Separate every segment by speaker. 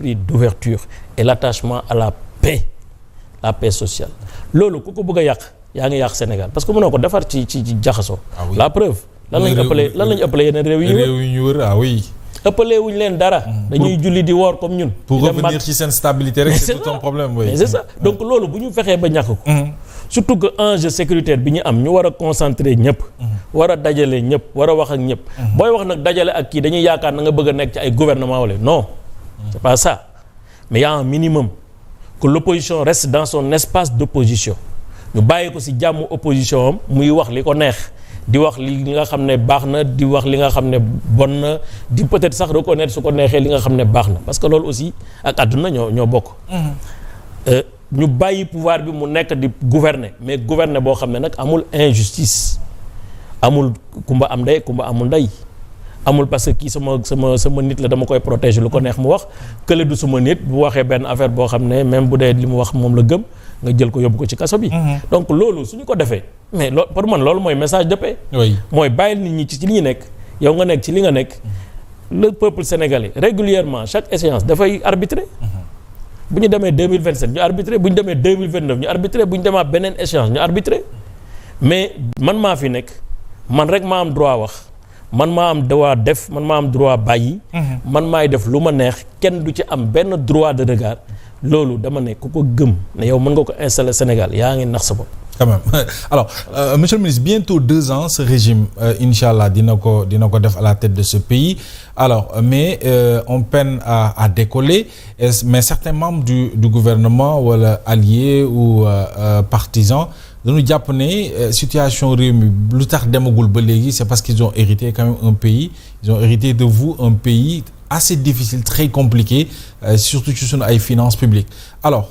Speaker 1: l'esprit d'ouverture et l'attachement à la paix sociale loolu ku ko bëgg a yàq yaa ngi yàq Sénégal parce que mënoo ko defar ci jaxasoo. la preuve lan lañu ëppale yeneen réew yi ñu wër ëppalee wuñ leen dara. dañuy julli di woor comme ñun.
Speaker 2: pour revenir ci seen stabilité rek c'est tout un problème.
Speaker 1: mais c'est ça donc loolu bu ñu fexee ba ñàkk ko. surtout que enjeu sécuritaire bi ñu am ñu war a concentrer ñëpp. war a dajale ñëpp war a wax ak ñëpp. booy wax nag dajale ak kii dañuy yaakaar na nga bëgg a nekk ci ay gouvernement wala non. c'est pas ça mais y a un minimum que l'opposition reste dans son espace d'opposition ñu bàyyi ko ci jàmm opposition am muy wax li ko neex. di wax li nga xam ne baax na di wax li nga xam ne bon na di peut-être sax reconnaître su ko neexee li nga xam ne baax na parce que loolu aussi ak àdduna ñoo bokk. ñu bàyyi pouvoir bi mu nekk di gouverner mais gouverner boo xam ne nag amul injustice amul kumba am ndey kumba amul ndey amul parce que kii sama nit la dama koy protéger lu ko neex mu wax kële du suma nit bu waxee benn affaire boo xam ne même bu dee li mu wax moom la gëm nga jël ko yóbbu ko ci kaso bi. donc loolu suñu ko defee. mais pour man loolu mooy message de paix. mooy bàyyil nit ñi ci li ñu nekk yow nga nekk ci li nga nekk. le peuple sénégalais régulièrement chaque échéance dafay arbitrer. bu ñu demee 2027 ñu arbitrer bu ñu demee 2029 ñu arbitrer bu ñu demaat beneen échéance ñu arbitrer mais man maa fi nekk man rek maa am droit wax man maa am droit def man maa am droit bàyyi. man maay def lu ma neex kenn du ci am benn droit de regard loolu dama ne ku ko gëm ne yow mën nga ko installer Sénégal yaa ngi nax sa bopp.
Speaker 2: quand même alors monsieur le ministre bientôt 2 ans ce régime inchallah dina ko def à la tête de ce pays alors mais on peine à décoller mais certains membres du gouvernement wala alliés ou partisans dañu jàpp ne situation réew mi lu tax demagul ba léegi c'est parce qu'ils ont hérité quand même un pays ils ont hérité de vous un pays assez difficile très compliqué surtout ci sunu ay finances publiques alors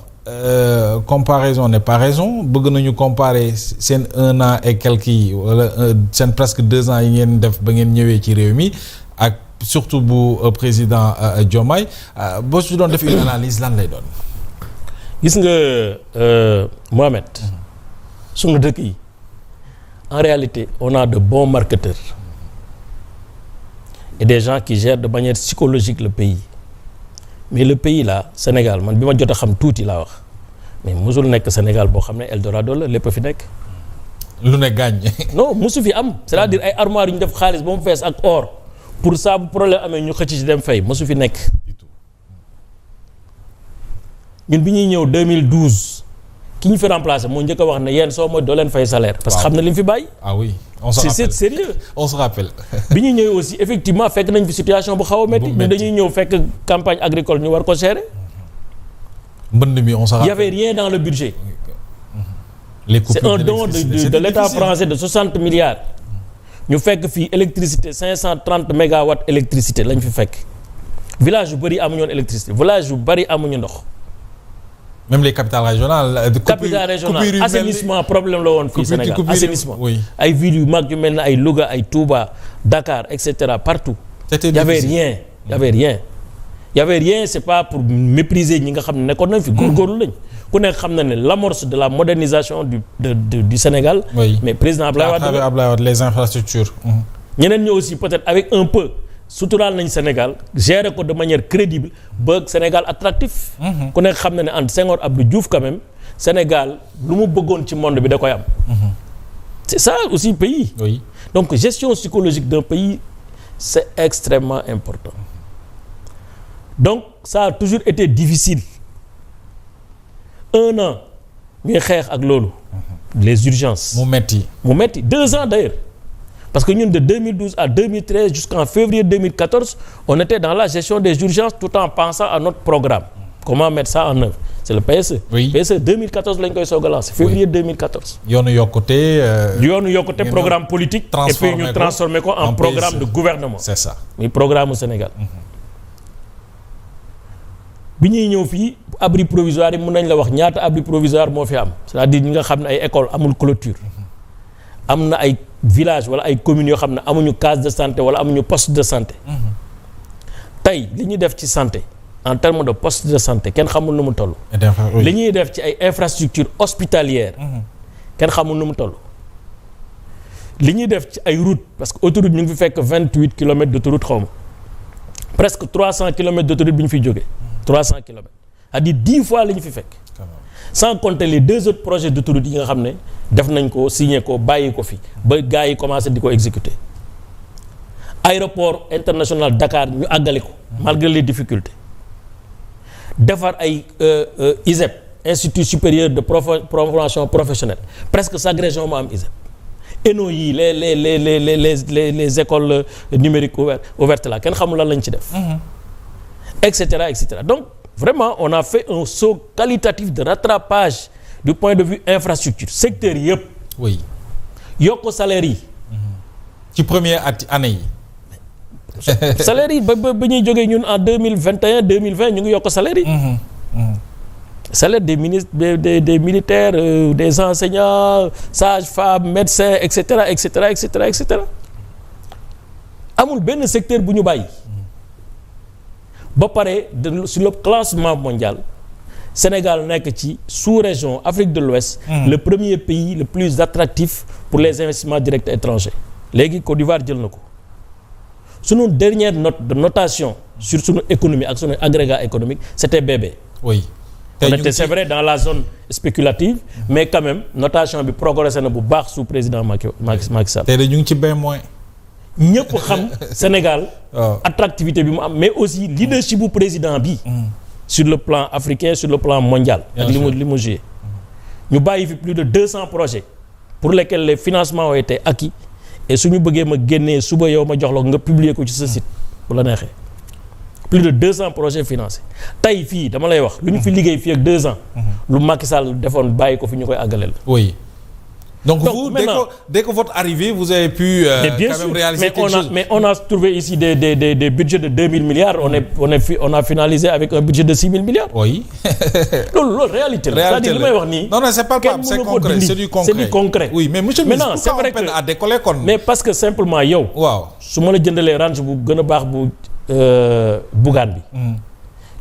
Speaker 2: comparaison n'est pas raison bëgg nañu comparer seen 1 an et quelques yi wala seen presque 2 ans yi ngeen def ba ngeen ñëwee ci réew mi ak surtout bu président Diomaye boo su doon def une analyse lan lay doon.
Speaker 1: gis nga Mohamed sunu dëkk yi en réalité on a de bons marketeurs et des gens qui gèrent de manière psychologique le pays. mais le pays là Sénégal man bi ma jot a xam tuuti laa wax mais musul nekk Sénégal boo xam ne Eldorado la lépp fi nekk.
Speaker 2: lu ne gaañ.
Speaker 1: non musu fi am c'est-à-dire ay armoires yu ñu def xaalis ba mu fees ak or pour ça bu problème amee ñu xëcc ci dem fay musu fi nekk. ñun bi ñuy ñëw 2012 ki ñu fi remplacé moo njëkk a wax ne yéen soo mooy doo leen fay salaire. parce que xam na li mu fi bàyyi.
Speaker 2: ah oui on se rappelle
Speaker 1: c'est sérieux.
Speaker 2: on se rappelle.
Speaker 1: bi ñuy ñëwee aussi effectivement fekk nañ fi situation bu xaw a métti. ñu dañuy ñëw fekk campagne agricole ñu war ko gérer.
Speaker 2: mbënd mi on se rappelle.
Speaker 1: il y avait rien dans le budget.
Speaker 2: les coupures
Speaker 1: c'est un don de l'État français de 60 milliards. ñu fekk fii électricité 530 mégawatts électricité lañ fi fekk. village yu bëri amuñu woon électricité village yu bëri amuñu ndox.
Speaker 2: même les capitales régionales.
Speaker 1: capitale régionale assainissement problème la woon fii Sénégal assainissement.
Speaker 2: oui
Speaker 1: ay villes yu mag yu mel ne ay Louga ay Touba Dakar et cetera partout.
Speaker 2: c'était
Speaker 1: y avait rien y avait rien. y avait rien c'est pas pour mépriser ñi nga xam ne nekkoon nañ fi. góorgóorlu lañ ku nekk xam na ne l'amorce de la modernisation du Sénégal.
Speaker 2: oui
Speaker 1: mais président Abdoulaye
Speaker 2: Wade les infrastructures.
Speaker 1: ñeneen ñi aussi peut-être avec un peu. suturaal nañ Sénégal gérer ko de manière crédible ba Sénégal attractif. ku nekk xam na ne entre Senghor Abdou Diouf quand même Sénégal lu mu bëggoon ci monde bi da koy am. c'est ça aussi pays.
Speaker 2: oui
Speaker 1: donc gestion psychologique d'un pays c'est extrêmement important donc ça a toujours été difficile 1 an ñuy xeex ak loolu. les urgences.
Speaker 2: mu metti
Speaker 1: 2 ans d'ailleurs. Parce que ñun de 2012 à 2013 jusqu'en février 2014 on était dans la gestion des urgences tout en pensant à notre programme. Comment mettre ça en œuvre? C'est le PSE.
Speaker 2: Oui.
Speaker 1: PSE 2014 lañ koy soog a lancé. février 2014.
Speaker 2: yoonu yokkute.
Speaker 1: Programme politique. et puis ñu transformé ko en programme de gouvernement.
Speaker 2: c'est ça.
Speaker 1: muy programme mu Sénégal. bi ñuy ñëw fii abri provisoire yi mën nañ la wax ñaata abri provisoire moo fi am c'est-à-dire ñi nga xam ne ay école amul clôture. am na ay village wala ay communes yoo xam ne amuñu case de santé wala amuñu poste de santé. tey li ñuy def ci santé en termes de poste de santé kenn xamul nu mu toll. li ñuy def ci ay infrastructures hospitalières. kenn xamul nu mu toll. li ñuy def ci ay routes parce que autoroute ñu ngi fi fekk 28 kilomètres d'autoroute xaw ma presque 300 kilomètres d'autoroute bi ñu fiy jógee. 300 kilomètres c'est-à-dire 10 fois la ñu fi fekk. sans compter les 2 autres projets d'autoroute yi nga xam ne def nañ ko signé ko bàyyi ko fi ba gars yi commencé di ko exécuter. aéroport international Dakar ñu àggale ko malgré les difficultés defar ay ISEP institut supérieur de formation professionnelle presque chaque région moo am ISEP ENO yi les écoles numériques ouvertes là kenn xamul lan lañ ci def et cetera donc vraiment on a fait un saut qualitatif de rattrapage du point de vue infrastructure secteur yëpp
Speaker 2: oui
Speaker 1: yokk salaire yi
Speaker 2: ci première année yi
Speaker 1: salaire yi ba ñuy jógee ñun en 2021 2020 ñu ngi yokk salaire yi salaire des ministres des militaires des enseignants sages-femmes médecins et cetera amul benn secteur bu ñu bàyyi ba pare sur le classement mondial Sénégal nekk ci sous-région Afrique de l'Ouest le premier pays le plus attractif pour les investissements directs étrangers léegi Côte d'Ivoire jël na ko sunu dernière note de notation sur sunu économie ak sunu agrégat économique c'était BB.
Speaker 2: Oui.
Speaker 1: On était c'est vrai dans la zone spéculative mais quand même notation bi progressé na bu baax sous président Macky Sall.
Speaker 2: tey de ñu ngi ci B-.
Speaker 1: ñëpp xam Sénégal. attractivité bi mu am mais aussi leadership bu président bi. sur le plan africain sur le plan mondial. ak li mu joué. ñu bàyyi fi plus de 200 projets pour lesquels les financements ont été acquis et su ñu bëggee ma génnee suba yow ma jox la nga publier ko ci sa site bu la neexee. plus de 200 projets financés tey fii dama lay wax lu ñu fi liggéey fii ak 2 ans. lu Macky Sall defoon bàyyi ko fi ñu koy àggaleel.
Speaker 2: oui donc vous
Speaker 1: maintenant,
Speaker 2: dès que votre arrivée vous avez pu quand même réaliser quelque chose.
Speaker 1: Mais on a trouvé ici des budgets de 2000 milliards on a finalisé avec un budget de 6000 milliards.
Speaker 2: oui.
Speaker 1: loolu réalité la. c'est-à-dire li may wax nii.
Speaker 2: non c'est pas c'est concret c'est du concret. oui mais monsieur le ministre
Speaker 1: c'est vrai que
Speaker 2: à décoller kon.
Speaker 1: mais parce que simplement yow.
Speaker 2: waaw
Speaker 1: su ma la jëndalee range bu gën a baax bu Bougane bi.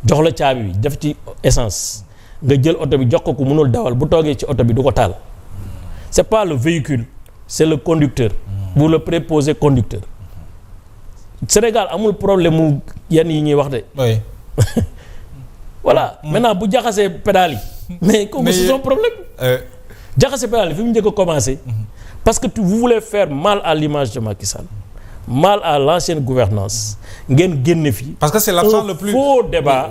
Speaker 1: jox la caabi bi def ci essence nga jël oto bi jox ko ku mënul dawal bu toogee ci oto bi du ko taal. c'est pas le véhicule c'est le conducteur ou le préposé conducteur Sénégal amul problème mu yenn yi ñuy wax de.
Speaker 2: oui.
Speaker 1: voilà maintenant bu jaxasee pédale yi. mais kooku c'est son problème. jaxase pédale yi fi mu njëkk a commencer. parce que vous voulez faire mal à l'image de Macky Sall mal à l'ancienne gouvernance ngeen génne fii.
Speaker 2: parce que c'est l'absent le plus
Speaker 1: faux débat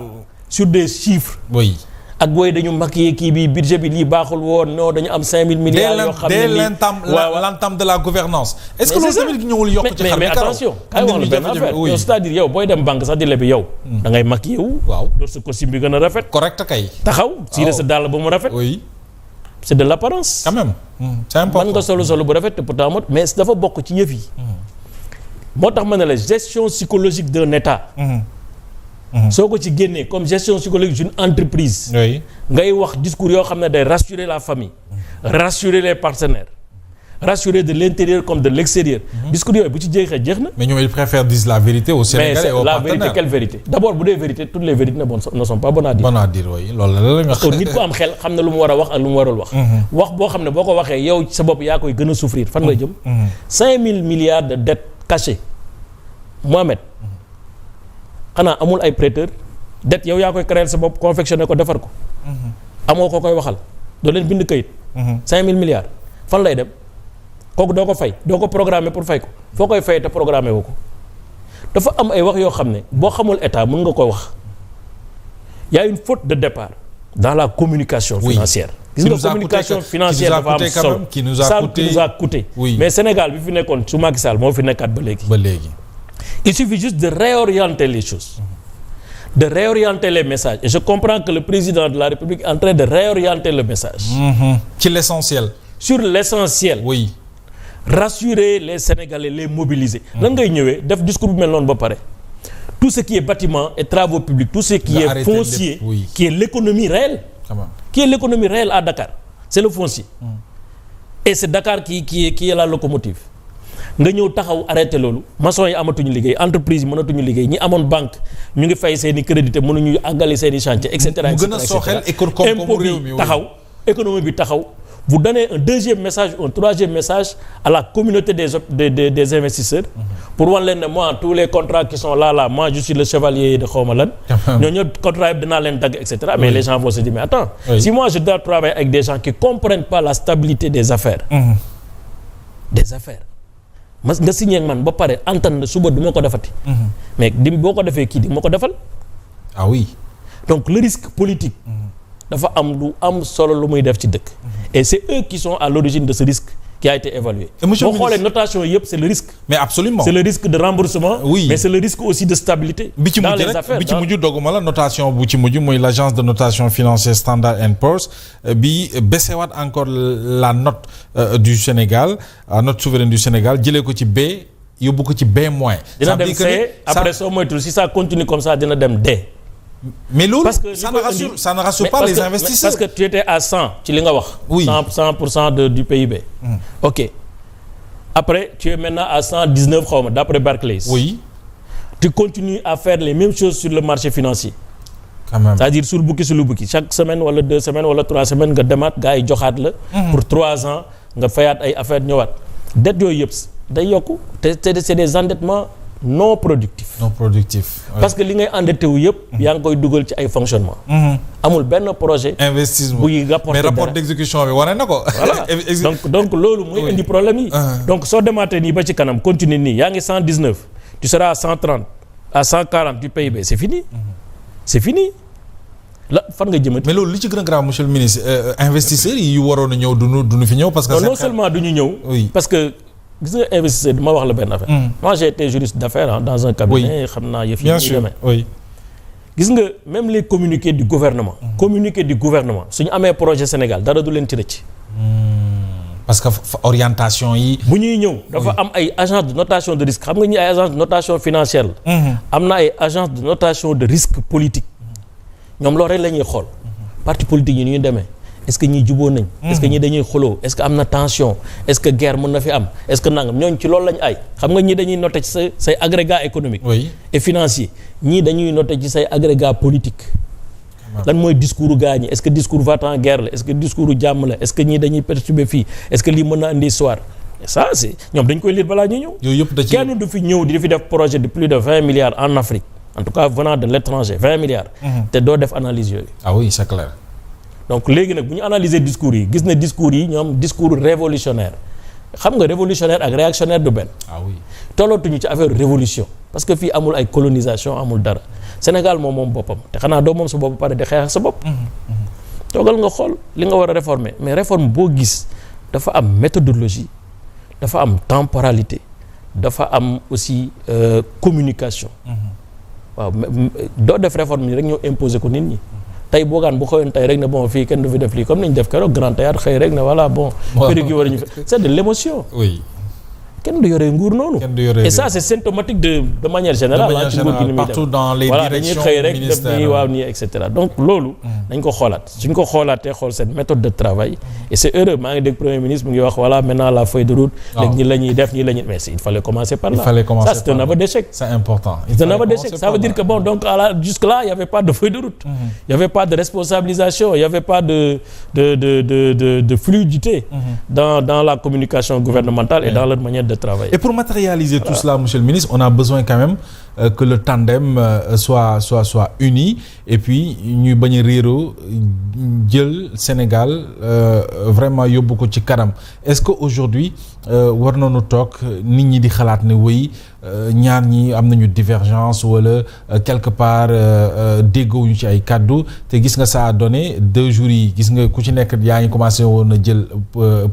Speaker 1: sur des chiffres.
Speaker 2: oui.
Speaker 1: ak booy dañu maquiller kii bi budget bi lii baaxul woon non dañu am 5000 milliards yoo xam ne
Speaker 2: dès l'entame de la gouvernance est-ce que loolu tamit ñëwul yokk ci xar mi
Speaker 1: mais attention kay wax la benn affaire yow c'est-à-dire yow booy dem banque sax di lebi yow da ngay maquiller wu
Speaker 2: waaw
Speaker 1: loolu sa costume bi gën a rafet
Speaker 2: correct kay
Speaker 1: taxaw siire sa dàll ba mu rafet
Speaker 2: oui
Speaker 1: c'est de l'apparence
Speaker 2: quand même c'est important
Speaker 1: man nga solo bu rafet te pourtant mot mais dafa bokk ci yëf yi moo tax ma ne la gestion psychologique d'un État soo ko ci génnee comme gestion psychologique d'une entreprise.
Speaker 2: oui
Speaker 1: ngay wax discours yoo xam ne day rassurer la famille. rassurer les partenaires. rassurer de l'intérieur comme de l'extérieur. discours yooyu bu ci jeexee jeex na.
Speaker 2: mais ñoom ils préfèrent dire la vérité aux Sénégalais et aux partenaires.
Speaker 1: mais la vérité quelle vérité d'abord bu dee vérité toutes les vérités ne sont pas bonnes à dire.
Speaker 2: bonnes à dire oui loolu la nga.
Speaker 1: parce que nit ku am xel xam na lu mu war a wax ak lu mu warul wax. wax boo xam ne boo ko waxee yow sa bopp yaa koy gën a souffrir fan nga jëm. 5000 milliards de dettes cachées Mohamed. xanaa amul ay prêteurs dette yow yaa koy créer sa bopp confectionner ko defar ko. amoo ko koy waxal doo leen bind kayit. 5000 milliards fan lay dem kooku doo ko fay doo ko programmer pour fay ko foo koy fay te programmer woo ko dafa am ay wax yoo xam ne boo xamul état mën nga koy wax. y a une faute de départ dans la communication financière. gis nga communication financière dafa am solo
Speaker 2: qui nous a coûté
Speaker 1: oui. mais Sénégal bi fi nekkoon su Macky Sall moo fi nekkaat ba léegi. Il suffit juste de réorienter les choses, de réorienter les messages. Et je comprends que le président de la République est en train de réorienter le message.
Speaker 2: Sur l'essentiel.
Speaker 1: Sur l'essentiel.
Speaker 2: Oui.
Speaker 1: Rassurer les Sénégalais, les mobiliser. Lan ngay ñëwee def discours bu mel noonu ba pare. Tout ce qui est bâtiment et travaux publics, tout ce qui est foncier, qui est l'économie réelle. Qui est l'économie réelle à Dakar. C'est le foncier. Et c'est Dakar qui est la locomotive. nga ñëw taxaw arrêté loolu maçon yi amatuñu liggéey entreprise yi mënatuñu liggéey ñi amoon banque ñu ngi fay seen i crédit mënuñu àggali seen i chantier et cetera.
Speaker 2: mu gën a sooxeel économie
Speaker 1: taxaw économie bi taxaw vous donnez un deuxième message ou un troisième message à la communauté des investisseurs pour wan leen ne moi tous les contrats qui sont là moi je suis le chevalier de xawma lan ñoo ñëpp contrat yi dinaa leen dagg et cetera mais les gens vont se dire mais attends si moi je dois travailler avec des gens qui comprennent pas la stabilité des affaires nga signé ak man ba pare entendre suba du ma ko defati mais boo ko defee kii di ma ko defal
Speaker 2: ah oui
Speaker 1: donc le risque politique dafa am lu am solo lu muy def ci dëkk et c'est eux qui sont à l'origine de ce risque qui a été évalué boo xoolee notation yëpp c'est le risque
Speaker 2: mais absolument
Speaker 1: c'est le risque de remboursement
Speaker 2: oui
Speaker 1: mais c'est le risque aussi de stabilité dans les affaires
Speaker 2: bi ci mujj doguma la notation bu ci mujj mooy l'agence de notation financière Standard & Poor's bi baissewaat encore la note du Sénégal note souveraine du Sénégal jëlee ko ci B yóbbu ko ci B-.
Speaker 1: dina dem C après soo moytul si ça continue comme ça dina dem D.
Speaker 2: mais loolu ça ne rassure pas les investisseurs
Speaker 1: parce que tu étais à 100 ci li nga wax.
Speaker 2: oui
Speaker 1: 100% du PIB. ok après tu es maintenant à 119 xaw ma d'après Barclays.
Speaker 2: oui.
Speaker 1: tu continues à faire les mêmes choses sur le marché financier.
Speaker 2: quand même
Speaker 1: c'est-à-dire sul bukki chaque semaine wala 2 semaines wala 3 semaines nga demaat gars yi joxaat la. pour 3 ans nga fayaat ay affaires ñëwaat. dettes yooyu yëpp day yokku te c'est des endettements non productifs. parce que li ngay endetté wu yëpp. yaa ngi koy dugal ci ay fonctionnement. amul benn projet.
Speaker 2: investissement
Speaker 1: buy rapporter
Speaker 2: mais rapport d'exécution bi wane na ko.
Speaker 1: voilà donc loolu mooy indi problème yi. donc soo demaatee nii ba ci kanam continue nii yaa ngi 119 tu seras à 130 à 140 du PIB c'est fini. c'est fini la fan nga jëmati.
Speaker 2: mais loolu li ci gën a grave monsieur le ministre investisseurs yi waroon a ñëw duñu fi ñëw parce que.
Speaker 1: non seulement duñu ñëw. parce que. gis nga investisseur ma wax la benn affaire. moi j'ai été juriste d'affaires dans un cabinet. xam naa yëf yi
Speaker 2: bien sûr oui.
Speaker 1: gis nga même les communiqués du gouvernement. communiqué du gouvernement suñu amee projet Sénégal dara du leen ci rëcc.
Speaker 2: parce que orientation yi.
Speaker 1: bu ñuy ñëw dafa am ay agence de notation de risque xam nga ñi ay agence de notation financière la. am na ay agence de notation de risque politique. ñoom loolu rek la ñuy xool. parti politique yi ni ñu demee. est-ce que ñii juboo nañ. est-ce que ñii dañuy xuloo est-ce que am na tension est-ce que guerre mën na fi am est-ce que nangam ñooñ ci loolu lañ ay xam nga ñii dañuy noter ci say agrégats économiques.
Speaker 2: oui
Speaker 1: et financiers ñii dañuy noter ci say agrégats politiques. lan mooy discours gaa ñi est-ce que discours va-t-en guerre la est-ce que discours jàmm la est-ce que ñii dañuy perturber fii est-ce que lii mën na andi histoire ça c'est ñoom dañ koy lire balaa ñuy ñëw.
Speaker 2: yooyu yëpp da ci
Speaker 1: kenn du fi ñëw di fi def projet de plus de 20 milliards en Afrique en tout cas venant de l'étranger 20 milliards. te doo def analyse yooyu.
Speaker 2: ah oui c'est clair.
Speaker 1: donc léegi nag bu ñu analyser discours yi gis na discours yi ñoom discours révolutionnaire xam nga révolutionnaire ak réactionnaire du benn.
Speaker 2: ah oui
Speaker 1: tollootuñu ci affaire révolution parce que fii amul ay colonisation amul dara Sénégal moom boppam te xanaa doo moom sa bopp pare di xeex sa bopp. toogal nga xool li nga war a réformer mais réforme boo gis dafa am méthodologie dafa am temporalité dafa am aussi communication. waaw doo def réforme yi rek ñoo imposer ko nit ñi. tey boogaan bu xëyoon tey rek ne bon fii kenn du fi def lii comme nañ def keroog grand théâtre xëy rek ne voilà bon. périg yi war ñu c'est de l'émotion.
Speaker 2: oui.
Speaker 1: kenn du yore nguur noonu. et ça c'est symptomatique de manière générale.
Speaker 2: ci nguur gi ni muy
Speaker 1: partout
Speaker 2: dans les directions
Speaker 1: dañuy xëy rek def nii waaw nii et cetera donc loolu. dañ ko xoolaat suñ ko xoolaatee xool cette méthode de travail. et c'est heureux maa ngi dégg premier ministre mu ngi wax voilà maintenant la feuille de route. léegi ñi la ñuy def ñi la ñuy mais il fallait commencer par là. ça c'est un aveu d'échec.
Speaker 2: c'est important.
Speaker 1: c'est un aveu d'échec ça veut dire que bon donc jusque là il y avait pas de feuille de route. il y avait pas de responsabilisation il y avait pas de fluidité. dans la communication gouvernementale et dans leur manière de travailler.
Speaker 2: Et pour matérialiser tout cela, monsieur le ministre, on a besoin quand même que le tandem soit uni et puis ñu bañ a réeroo jël Sénégal vraiment yóbbu ko ci kanam. Est-ce que aujourd'hui war nañu toog nit ñi di xalaat ne wéy ñaar ñi am nañu divergence wala quelque part déggoowuñu ci ay kàddu te gis nga ça a donné 2 jours yi gis nga ku ci nekk yaa ngi commencé woon a jël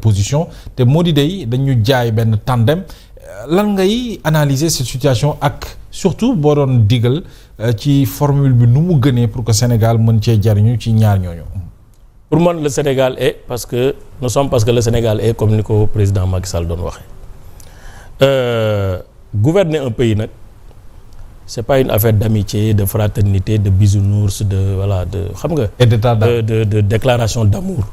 Speaker 2: position te moo di day dañu jaay benn tandem. lan ngay analyser cette situation ak surtout boo doon digal ci formule bi nu mu gënee pour que Sénégal mën cee jariñu ci ñaar ñooñu.
Speaker 1: pour man le Sénégal est parce que le Sénégal est comme ni ko président Macky Sall doon waxee gouverner un pays nag c'est pas une affaire d'amitié de fraternité de bisounours de voilà de xam nga.
Speaker 2: et d'état d'âme
Speaker 1: de déclaration d'amour.